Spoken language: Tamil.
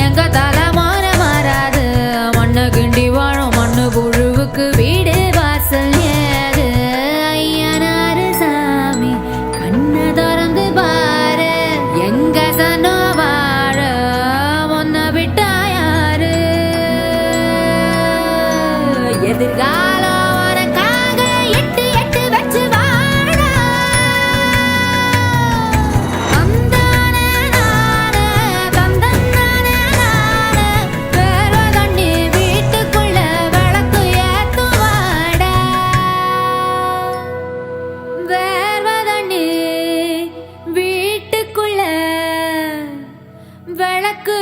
எங்க தலைமுறை மாறாது. மண்ணு கிண்டி வாழும் மண்ணு புழுவுக்கு வீடு வாசல் ஏது. ஐயனாரு சாமி கண்ணை திறந்து பாரு, எங்க சனோ வாழ ஒன்ன விட்டா யாரு? எதிர்காலம் உனக்காக எட்டு எட்டு வச்சு வாழ. தந்தானே நானே, தந்தந்தானே நானே, வேர்வை தண்ணி வீட்டுக்குள்ள விளக்கு ஏத்துவாடா. வேர்வை தண்ணி வீட்டுக்குள்ள விளக்கு